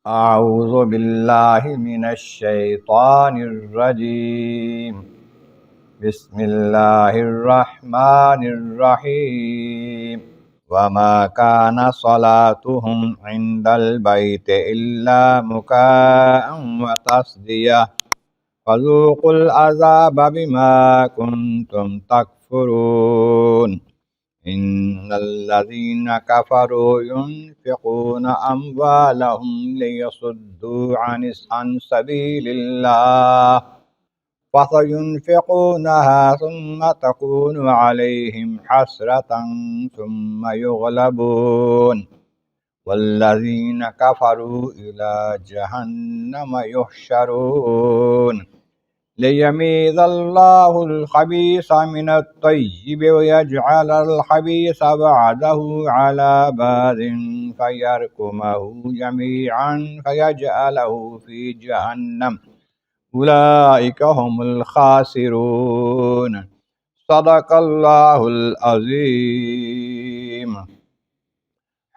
اعوذ باللہ من الشیطان الرجیم بسم اللہ الرحمن الرحیم وما كان صلاتهم عند البيت إلا مكاء وتصدية فذوقوا العذاب بما كنتم تكفرون إن الذين كفروا ينفقون أموالهم ليصدوا عن سبيل الله فسينفقونها ثم تكون عليهم حسرة ثم يغلبون والذين كفروا إلى جهنم يحشرون ليميز الله الخبيث من الطيب ويجعل الخبيث بعده على بعض فيركمه جميعا فيجعله في جهنم أولئك هم الخاسرون صدق اللہ العظیم۔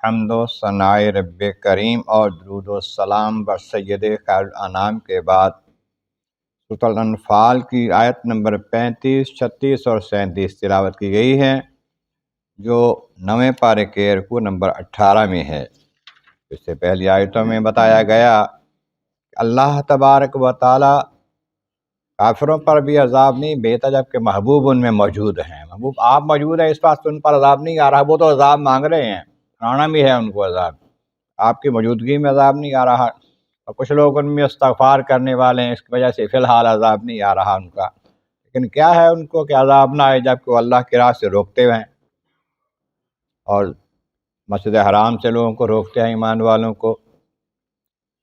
حمد و ثناء رب کریم اور درود و سلام بر سید خیر الانام کے بعد سورۃ الانفال کی آیت نمبر 35، 36 اور 37 تلاوت کی گئی ہے، جو 9ویں پارے کے رکوع نمبر 18 میں ہے۔ اس سے پہلی آیتوں میں بتایا گیا کہ اللہ تبارک و تعالی کافروں پر بھی عذاب نہیں بھیجتا جبکہ محبوب ان میں موجود ہیں۔ محبوب آپ موجود ہیں، اس بات سے ان پر عذاب نہیں آ رہا، وہ تو عذاب مانگ رہے ہیں، آنا بھی ہے ان کو عذاب، آپ کی موجودگی میں عذاب نہیں آ رہا، اور کچھ لوگ ان میں استغفار کرنے والے ہیں، اس کی وجہ سے فی الحال عذاب نہیں آ رہا ان کا، لیکن کیا ہے ان کو کہ عذاب نہ آئے جبکہ وہ اللہ کی راہ سے روکتے ہوئے ہیں، اور مسجد حرام سے لوگوں کو روکتے ہیں، ایمان والوں کو،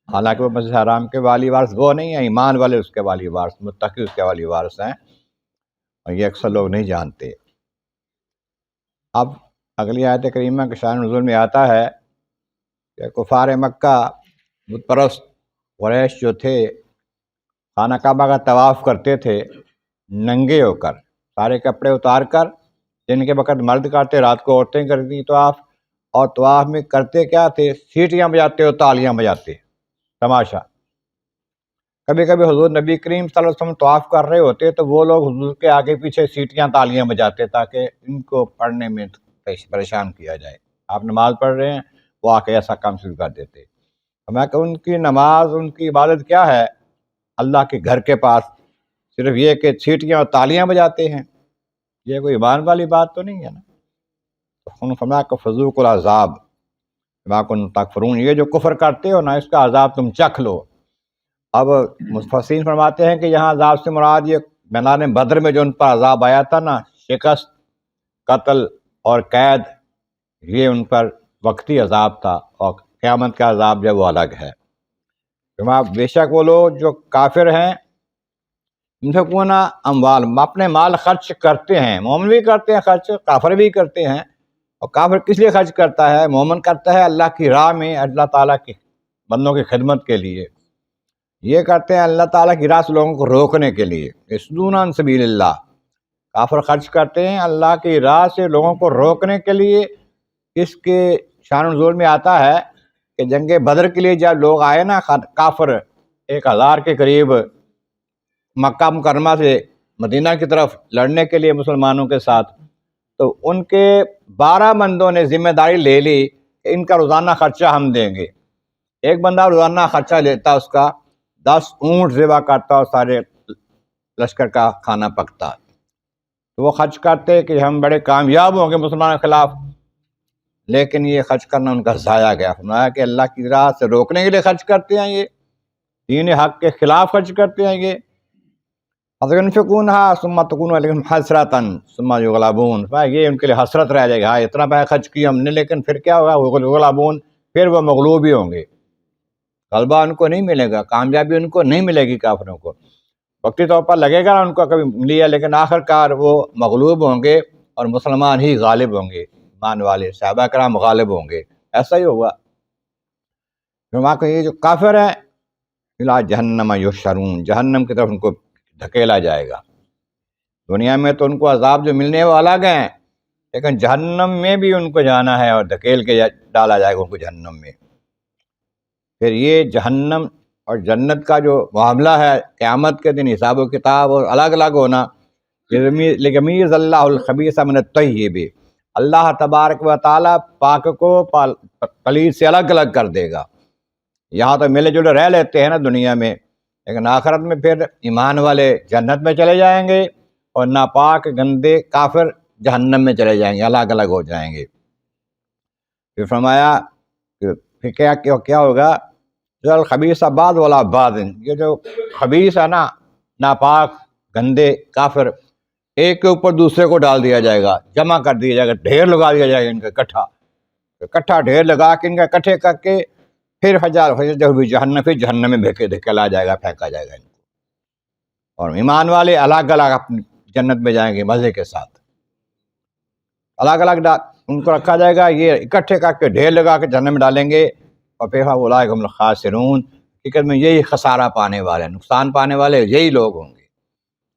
حالانکہ وہ مسجد حرام کے والی وارث وہ نہیں ہیں، ایمان والے اس کے والی وارث، متقی اس کے والی وارث ہیں، اور یہ اکثر لوگ نہیں جانتے۔ اب اگلی آیت کریمہ کے شان نزول میں آتا ہے کہ کفار مکہ بت پرست قریش جو تھے خانہ کعبہ کا طواف کرتے تھے ننگے ہو کر، سارے کپڑے اتار کر، دن کے وقت مرد کرتے، رات کو عورتیں کرتی طواف، اور طواف میں کرتے کیا تھے؟ سیٹیاں بجاتے اور تالیاں بجاتے، تماشا۔ کبھی کبھی حضور نبی کریم صلی اللہ علیہ وسلم طواف کر رہے ہوتے تو وہ لوگ حضور کے آگے پیچھے سیٹیاں تالیاں بجاتے تاکہ ان کو پڑھنے میں پریشان کیا جائے۔ آپ نماز پڑھ رہے ہیں، وہ آ کے ایسا کام شروع کر دیتے۔ میں کہ ان کی نماز، ان کی عبادت کیا ہے؟ اللہ کے گھر کے پاس صرف یہ کہ سیٹیاں اور تالیاں بجاتے ہیں، یہ کوئی ایمان والی بات تو نہیں ہے نا۔ تو فرمایا کہ فذوقوا العذاب بما کنتم تکفرون، یہ جو کفر کرتے ہو نا، اس کا عذاب تم چکھ لو۔ اب مفسرین فرماتے ہیں کہ یہاں عذاب سے مراد یہ میدان بدر میں جو ان پر عذاب آیا تھا نا، شکست، قتل اور قید، یہ ان پر وقتی عذاب تھا، اور قیامت کا عذاب جو وہ الگ ہے۔ بے شک وہ لوگ جو کافر ہیں، ينفقون اموال، اپنے مال خرچ کرتے ہیں، مومن بھی کرتے ہیں خرچ، کافر بھی کرتے ہیں۔ اور کافر کس لیے خرچ کرتا ہے؟ مومن کرتا ہے اللہ کی راہ میں، اللہ تعالیٰ کے بندوں کی خدمت کے لیے۔ یہ کرتے ہیں اللہ تعالیٰ کی راہ سے لوگوں کو روکنے کے لیے، یصدون عن سبیل اللہ۔ کافر خرچ کرتے ہیں اللہ کی راہ سے لوگوں کو روکنے کے لیے۔ اس کے شان نزول میں آتا ہے کہ جنگ بدر کے لیے جب لوگ آئے نا، کافر 1000 کے قریب مکہ مکرمہ سے مدینہ کی طرف لڑنے کے لیے مسلمانوں کے ساتھ، تو ان کے 12 بندوں نے ذمہ داری لے لی کہ ان کا روزانہ خرچہ ہم دیں گے۔ ایک بندہ روزانہ خرچہ لیتا، اس کا 10 اونٹ ذبح کرتا اور سارے لشکر کا کھانا پکتا، تو وہ خرچ کرتے کہ ہم بڑے کامیاب ہوں گے مسلمانوں کے خلاف، لیکن یہ خرچ کرنا ان کا ضائع گیا۔ فرمایا کہ اللہ کی راہ سے روکنے کے لیے خرچ کرتے ہیں، یہ دین حق کے خلاف خرچ کرتے ہیں یہ۔ فَسَيُنْفِقُونَهَا ثُمَّ تَكُونُ عَلَيْهِمْ حَسْرَةً ثُمَّ يُغْلَبُونَ، یہ ان کے لیے حسرت رہ جائے گی، ہاں اتنا پیسہ خرچ کیا ہم نے، لیکن پھر کیا ہوگا؟ يُغْلَبُونَ، پھر وہ مغلوب ہی ہوں گے، غلبہ ان کو نہیں ملے گا، کامیابی ان کو نہیں ملے گی۔ کافروں کو وقتی طور پر لگے گا ان کو کبھی لیا، لیکن آخر کار وہ مغلوب ہوں گے اور مسلمان ہی غالب ہوں گے، ایمان والے صحابہ کرام غالب ہوں گے، ایسا ہی ہوگا۔ کہ یہ جو کافر ہیں الی جہنم یحشرون، جہنم کی طرف ان کو دھکیلا جائے گا۔ دنیا میں تو ان کو عذاب جو ملنے وہ الگ ہیں، لیکن جہنم میں بھی ان کو جانا ہے اور دھکیل کے ڈالا جائے گا ان کو جہنم میں۔ پھر یہ جہنم اور جنت کا جو معاملہ ہے قیامت کے دن حساب و کتاب اور الگ الگ ہونا، لِيَمِيزَ اللَّهُ الْخَبِيثَ مِنَ الطَّيِّبِ، اللہ تبارک و تعالیٰ پاک کو پلید سے الگ الگ کر دے گا۔ یہاں تو ملے جلے رہ لیتے ہیں نا دنیا میں، لیکن آخرت میں پھر ایمان والے جنت میں چلے جائیں گے اور ناپاک گندے کافر جہنم میں چلے جائیں گے، الگ الگ ہو جائیں گے۔ پھر فرمایا کہ پھر کیا ہوگا، الخبیث بعض ولا بعض، یہ جو خبیث ہے نا، ناپاک گندے کافر، ایک کے اوپر دوسرے کو ڈال دیا جائے گا، جمع کر دیا جائے گا، ڈھیر لگا دیا جائے گا ان کا اکٹھا ڈھیر لگا کے ان کا اکٹھے کر کے پھر جہنم، پھر جہنم میں دھکیلا جائے گا، پھینکا جائے گا ان کو۔ اور ایمان والے الگ الگ اپنی جنت میں جائیں گے مزے کے ساتھ، الگ الگ ان کو رکھا جائے گا، یہ اکٹھے کر کے ڈھیر لگا کے جہنم میں ڈالیں گے، اور پھر اولئک هم الخاسرون، حقیقت میں یہی خسارہ پانے والے، نقصان پانے والے یہی لوگ ہوں گے۔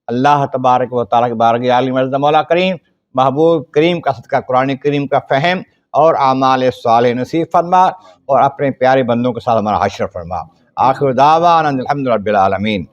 اللہ تبارک و تعالیٰ کی بارگاہ عالی مرض مولا کریم محبوب کریم کا صدقہ قرآن کریم کا فہم اور اعمال صالح نصیب فرما، اور اپنے پیارے بندوں کے ساتھ ہمارا حشر فرما۔ آخر دعوانا الحمد للہ رب العالمین۔